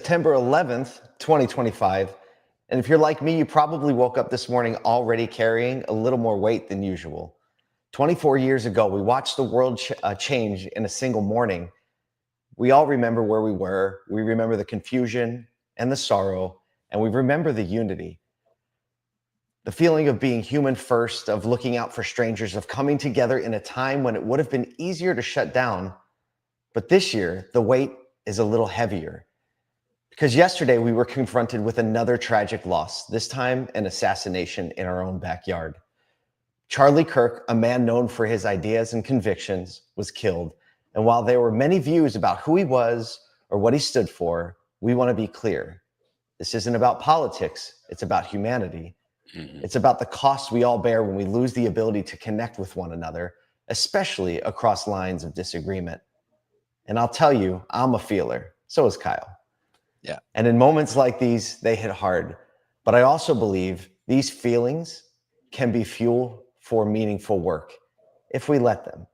September 11th, 2025. And if you're like me, you probably woke up this morning already carrying a little more weight than usual. 24 years ago, we watched the world change in a single morning. We all remember where we were. We remember the confusion and the sorrow, and we remember the unity. The feeling of being human first, of looking out for strangers, of coming together in a time when it would have been easier to shut down. But this year, the weight is a little heavier. Because yesterday we were confronted with another tragic loss, this time an assassination in our own backyard. Charlie Kirk, a man known for his ideas and convictions, was killed. And while there were many views about who he was or what he stood for, we want to be clear. This isn't about politics, it's about humanity. It's about the cost we all bear when we lose the ability to connect with one another, especially across lines of disagreement. And I'll tell you, I'm a feeler. So is Kyle. Yeah. And in moments like these, they hit hard. But I also believe these feelings can be fuel for meaningful work if we let them.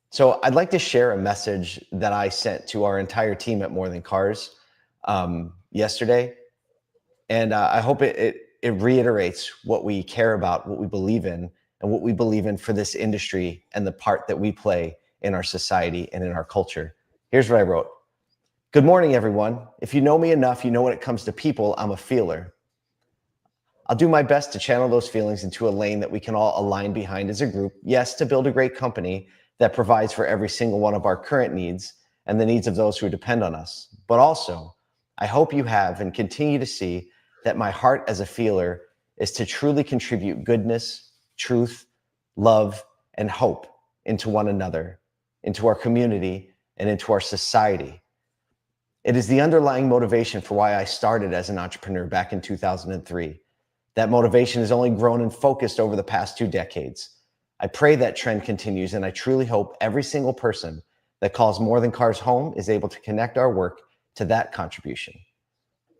So I'd like to share a message that I sent to our entire team at More Than Cars yesterday. And I hope it reiterates what we care about, what we believe in, and what we believe in for this industry and the part that we play in our society and in our culture. Here's what I wrote. Good morning, everyone. If you know me enough, you know when it comes to people, I'm a feeler. I'll do my best to channel those feelings into a lane that we can all align behind as a group. Yes, to build a great company that provides for every single one of our current needs and the needs of those who depend on us. But also, I hope you have and continue to see that my heart as a feeler is to truly contribute goodness, truth, love, and hope into one another, into our community, and into our society. It is the underlying motivation for why I started as an entrepreneur back in 2003. That motivation has only grown and focused over the past 2 decades. I pray that trend continues, and I truly hope every single person that calls More Than Cars home is able to connect our work to that contribution.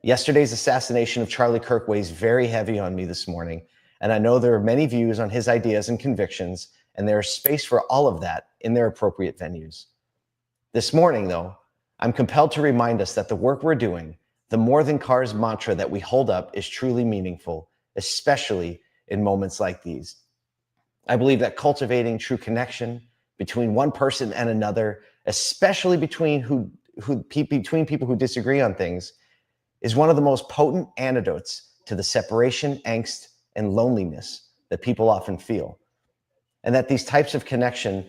Yesterday's assassination of Charlie Kirk weighs very heavy on me this morning, and I know there are many views on his ideas and convictions, and there is space for all of that in their appropriate venues. This morning, though, I'm compelled to remind us that the work we're doing, the More Than Cars mantra that we hold up, is truly meaningful, especially in moments like these. I believe that cultivating true connection between one person and another, especially between people who disagree on things, is one of the most potent antidotes to the separation, angst, and loneliness that people often feel. And that these types of connection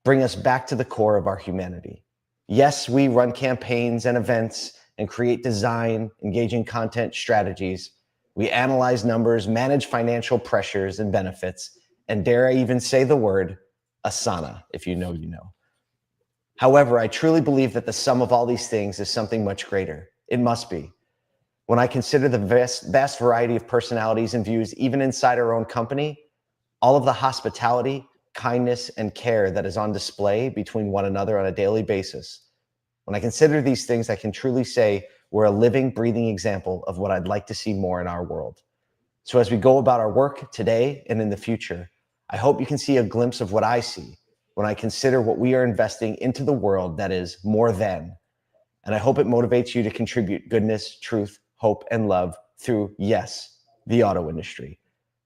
bring us back to the core of our humanity. Yes, we run campaigns and events and create design, engaging content strategies. We analyze numbers, manage financial pressures and benefits, and dare I even say the word, Asana, if you know, you know. However, I truly believe that the sum of all these things is something much greater. It must be. When I consider the vast variety of personalities and views, even inside our own company, all of the hospitality, kindness, and care that is on display between one another on a daily basis, when I consider these things, I can truly say we're a living, breathing example of what I'd like to see more in our world. So as we go about our work today and in the future, I hope you can see a glimpse of what I see when I consider what we are investing into the world that is more than. And I hope it motivates you to contribute goodness, truth, hope, and love through, yes, the auto industry.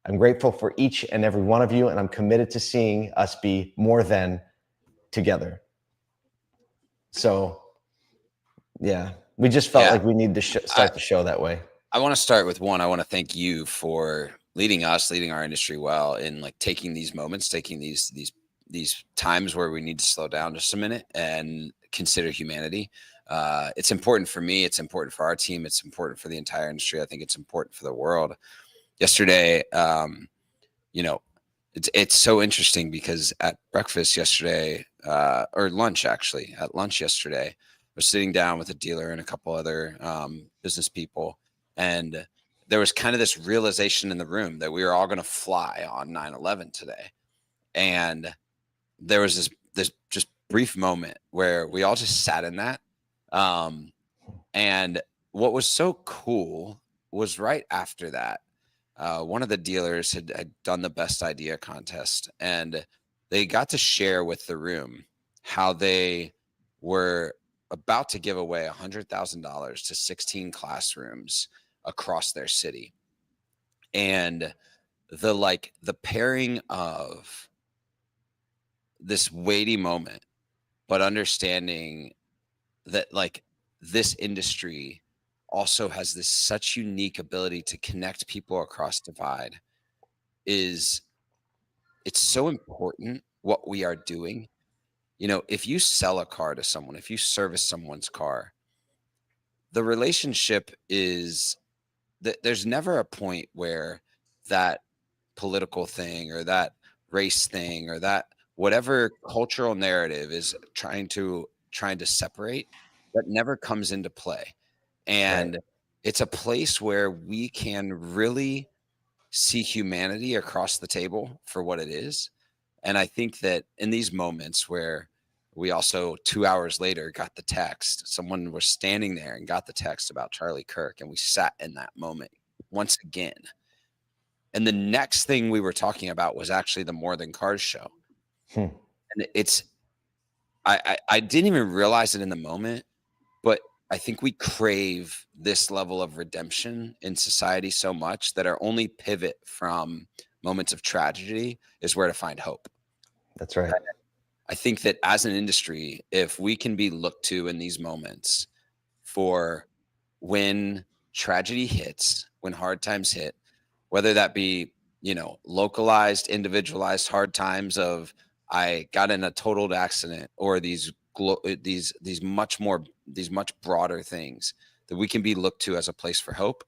I'm grateful for each and every one of you, and I'm committed to seeing us be more than together. So, yeah, we just felt like we need to start the show that way. I want to start with one. I want to thank you for leading our industry well in like taking these moments, taking these times where we need to slow down just a minute and consider humanity. It's important for me. It's important for our team. It's important for the entire industry. I think it's important for the world. Yesterday, it's so interesting because at breakfast yesterday, or lunch actually, at lunch yesterday, I was sitting down with a dealer and a couple other business people, and there was kind of this realization in the room that we were all going to fly on 9/11 today. And there was this just brief moment where we all just sat in that. And what was so cool was right after that, one of the dealers had done the best idea contest, and they got to share with the room how they were about to give away $100,000 to 16 classrooms across their city. And the pairing of this weighty moment, but understanding that like this industry also has this such unique ability to connect people across divide it's so important what we are doing. You know, if you sell a car to someone, if you service someone's car, the relationship is that there's never a point where that political thing or that race thing or that whatever cultural narrative is trying to separate, that never comes into play. And it's a place where we can really see humanity across the table for what it is. And I think that in these moments where we also 2 hours later got the text, someone was standing there and got the text about Charlie Kirk, and we sat in that moment once again. And the next thing we were talking about was actually the More Than Cars show. And I didn't even realize it in the moment, but I think we crave this level of redemption in society so much that our only pivot from moments of tragedy is where to find hope. That's right. I think that as an industry, if we can be looked to in these moments for when tragedy hits, when hard times hit, whether that be, you know, localized, individualized hard times of I got in a totaled accident, or these much broader things that we can be looked to as a place for hope.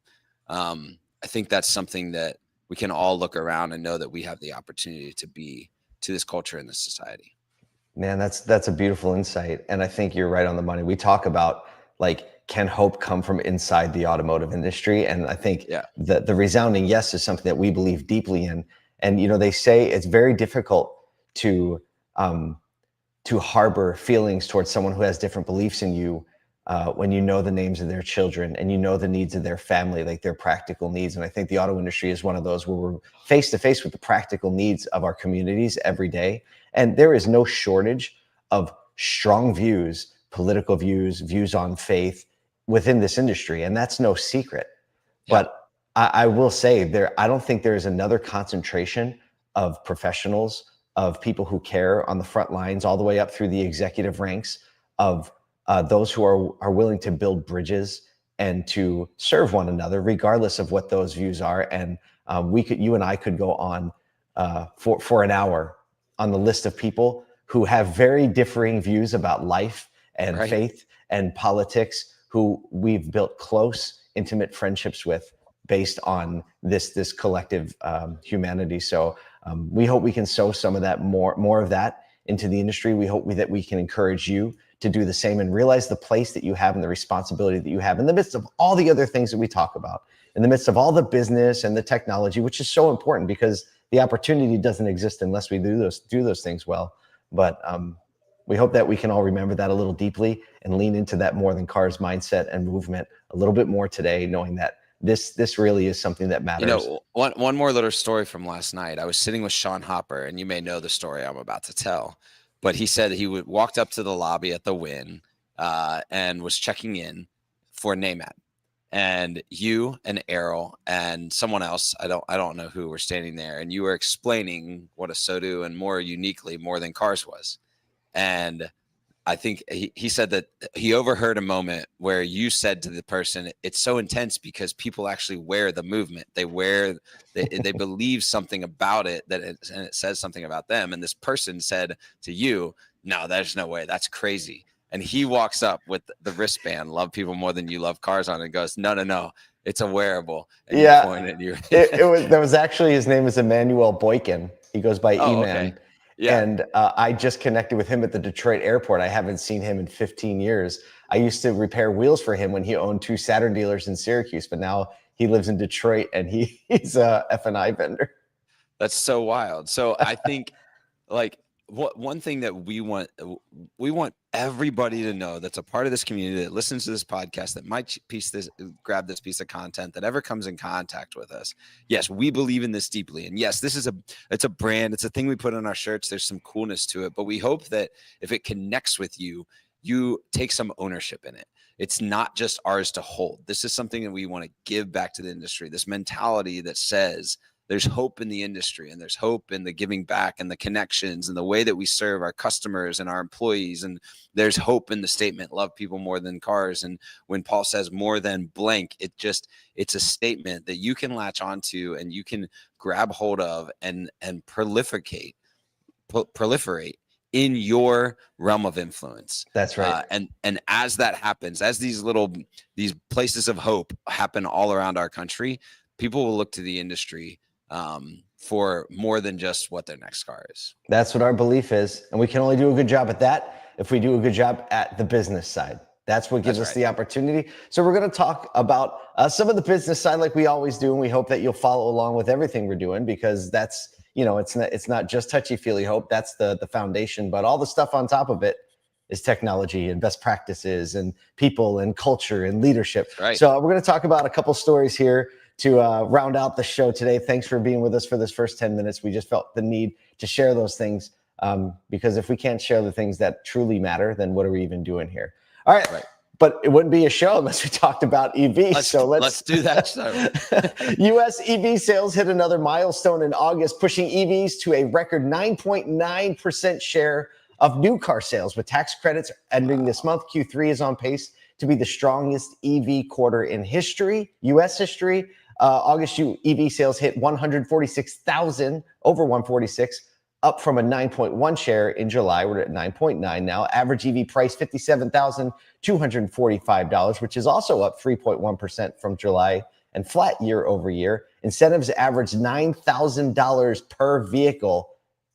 I think that's something that we can all look around and know that we have the opportunity to be to this culture and this society. Man, that's a beautiful insight. And I think you're right on the money. We talk about like, can hope come from inside the automotive industry? And I think the resounding yes is something that we believe deeply in. And, you know, they say it's very difficult to harbor feelings towards someone who has different beliefs in you when you know the names of their children and you know the needs of their family, like their practical needs. And I think the auto industry is one of those where we're face to face with the practical needs of our communities every day. And there is no shortage of strong views, political views, views on faith within this industry. And that's no secret. Yeah. But I will say I don't think there is another concentration of professionals, of people who care on the front lines, all the way up through the executive ranks, of those who are willing to build bridges and to serve one another, regardless of what those views are. And you and I could go on for an hour on the list of people who have very differing views about life and faith and politics, who we've built close, intimate friendships with based on this collective humanity. So we hope we can sow some of that, more of that into the industry. We hope that we can encourage you to do the same and realize the place that you have and the responsibility that you have in the midst of all the other things that we talk about, in the midst of all the business and the technology, which is so important because the opportunity doesn't exist unless we do those things well. But we hope that we can all remember that a little deeply and lean into that More Than Cars mindset and movement a little bit more today, knowing that this really is something that matters. You know, one more little story from last night. I was sitting with Sean Hopper, and you may know the story I'm about to tell, but he said he walked up to the lobby at the Wynn and was checking in for NAMAT. And you and Errol and someone else, I don't know who, were standing there, and you were explaining what a SODU and more uniquely More Than Cars was. And I think he said that he overheard a moment where you said to the person, it's so intense because people actually wear the movement. They believe something about it, and it says something about them. And this person said to you, no, there's no way. That's crazy. And he walks up with the wristband, love people more than you love cars, on, and goes, no, it's a wearable. And yeah, you pointed, that was actually, his name is Emmanuel Boykin. He goes by E-Man. Okay. Yeah. And I just connected with him at the Detroit airport. I haven't seen him in 15 years. I used to repair wheels for him when he owned 2 Saturn dealers in Syracuse, but now he lives in Detroit and he's a F&I vendor. That's so wild. So I think like one thing that we want everybody to know that's a part of this community, that listens to this podcast, that might grab this piece of content, that ever comes in contact with us. Yes, we believe in this deeply. And yes, it's a brand. It's a thing we put on our shirts. There's some coolness to it, but we hope that if it connects with you, you take some ownership in it. It's not just ours to hold. This is something that we want to give back to the industry. This mentality that says there's hope in the industry, and there's hope in the giving back and the connections and the way that we serve our customers and our employees. And there's hope in the statement, love people more than cars. And when Paul says more than blank, it's a statement that you can latch onto and you can grab hold of and proliferate in your realm of influence. That's right. And as that happens, as these places of hope happen all around our country, people will look to the industry for more than just what their next car is. That's what our belief is. And we can only do a good job at that if we do a good job at the business side. That's what gives us the opportunity. So we're going to talk about some of the business side like we always do. And we hope that you'll follow along with everything we're doing, because that's, it's not just touchy-feely hope. That's the foundation. But all the stuff on top of it is technology and best practices and people and culture and leadership. Right. So we're going to talk about a couple stories here to round out the show today. Thanks for being with us for this first 10 minutes. We just felt the need to share those things because if we can't share the things that truly matter, then what are we even doing here? All right. But it wouldn't be a show unless we talked about EVs. Let's do that. U.S. EV sales hit another milestone in August, pushing EVs to a record 9.9% share of new car sales. With tax credits ending this month, Q3 is on pace to be the strongest EV quarter in history, U.S. history. August EV sales hit 146,000, over 146, up from a 9.1 share in July. We're at 9.9 now. Average EV price $57,245, which is also up 3.1% from July and flat year over year. Incentives average $9,000 per vehicle,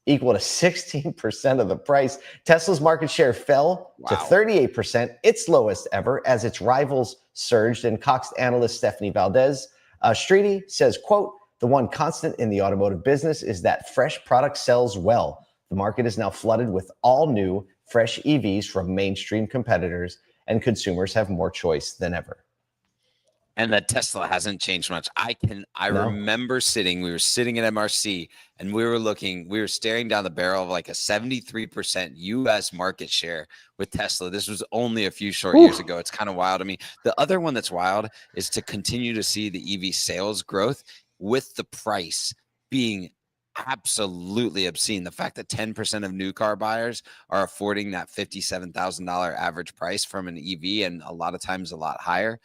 equal to 16% of the price. Tesla's market share fell to 38%, its lowest ever, as its rivals surged. And Cox analyst Stephanie Valdez Streaty says, quote, "The one constant in the automotive business is that fresh product sells well. The market is now flooded with all new, fresh EVs from mainstream competitors, and consumers have more choice than ever." And that Tesla hasn't changed much. I remember we were sitting at MRC and we were staring down the barrel of like a 73% US market share with Tesla. This was only a few short years ago. It's kind of wild to me. The other one that's wild is to continue to see the EV sales growth with the price being absolutely obscene. The fact that 10% of new car buyers are affording that $57,000 average price from an EV, and a lot of times a lot higher,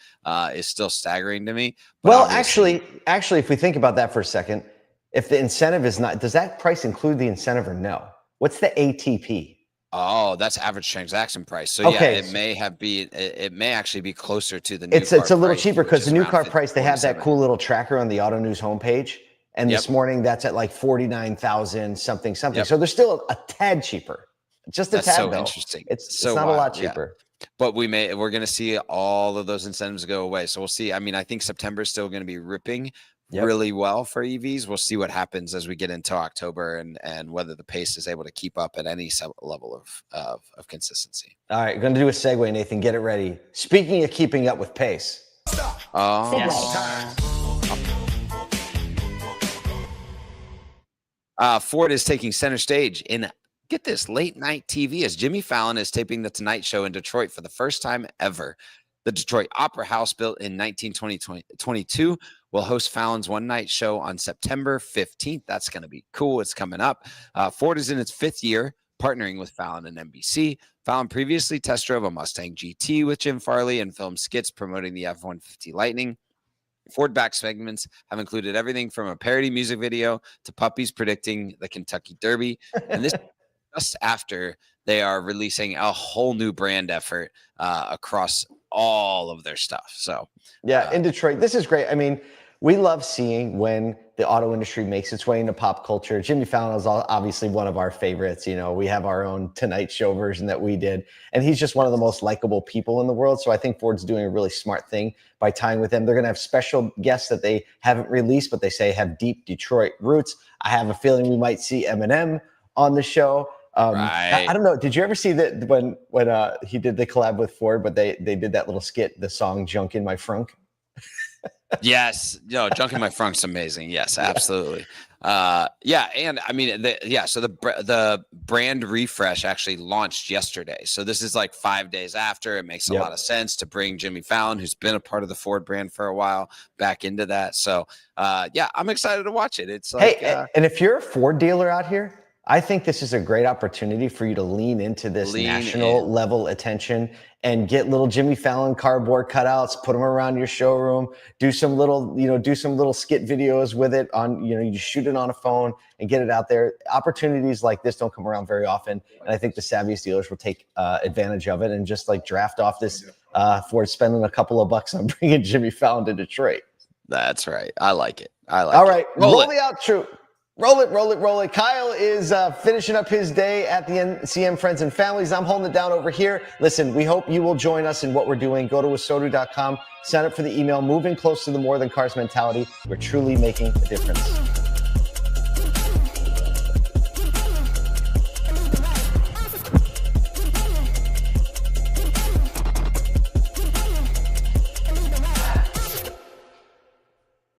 is still staggering to me. But well, actually, if we think about that for a second, if the incentive is not, does that price include the incentive or no? What's the ATP? Oh, that's average transaction price. So yeah, it may actually be closer to the new It's car a little price, cheaper because the new car 50, price, they have that 47. cool little tracker on the Auto News homepage. And this morning, that's at like 49,000 something. So they're still a tad cheaper. Just a tad, so though. Interesting. It's not a lot cheaper. Yeah. But we're going to see all of those incentives go away. So we'll see. I mean, I think September is still going to be ripping really well for EVs. We'll see what happens as we get into October and whether the pace is able to keep up at any level of consistency. All right, going to do a segue, Nathan. Get it ready. Speaking of keeping up with pace. Ford is taking center stage in, get this, late night TV as Jimmy Fallon is taping The Tonight Show in Detroit for the first time ever. The Detroit Opera House, built in 1922, will host Fallon's one-night show on September 15th. That's going to be cool. It's coming up. Ford is in its 5th year partnering with Fallon and NBC. Fallon previously test drove a Mustang GT with Jim Farley and filmed skits promoting the F-150 Lightning. Ford-backed segments have included everything from a parody music video to puppies predicting the Kentucky Derby. And this just after they are releasing a whole new brand effort across all of their stuff. So yeah, in Detroit, this is great. I mean, we love seeing when the auto industry makes its way into pop culture. Jimmy Fallon is obviously one of our favorites. You know, we have our own Tonight Show version that we did, and he's just one of the most likable people in the world. So I think Ford's doing a really smart thing by tying with them. They're going to have special guests that they haven't released, but they say have deep Detroit roots. I have a feeling we might see Eminem on the show. I don't know. Did you ever see that when he did the collab with Ford, but they did that little skit, the song "Junk in My Frunk"? Yes, no, junk in my frunk's amazing. Yes, absolutely. Yeah, and I mean, so the brand refresh actually launched yesterday. So this is like 5 days after. It makes a lot of sense to bring Jimmy Fallon, who's been a part of the Ford brand for a while, back into that. So yeah, I'm excited to watch it. It's like, and if you're a Ford dealer out here, I think this is a great opportunity for you to lean into this national level attention and get little Jimmy Fallon cardboard cutouts, put them around your showroom, do some little skit videos with it on, you shoot it on a phone and get it out there. Opportunities like this don't come around very often. And I think the savviest dealers will take advantage of it and just like draft off this for spending a couple of bucks on bringing Jimmy Fallon to Detroit. That's right. I like it. All right. Roll the outro. Roll it. Kyle is finishing up his day at the NCM Friends and Families. I'm holding it down over here. Listen, we hope you will join us in what we're doing. Go to wasodu.com, sign up for the email, moving close to the more than cars mentality. We're truly making a difference.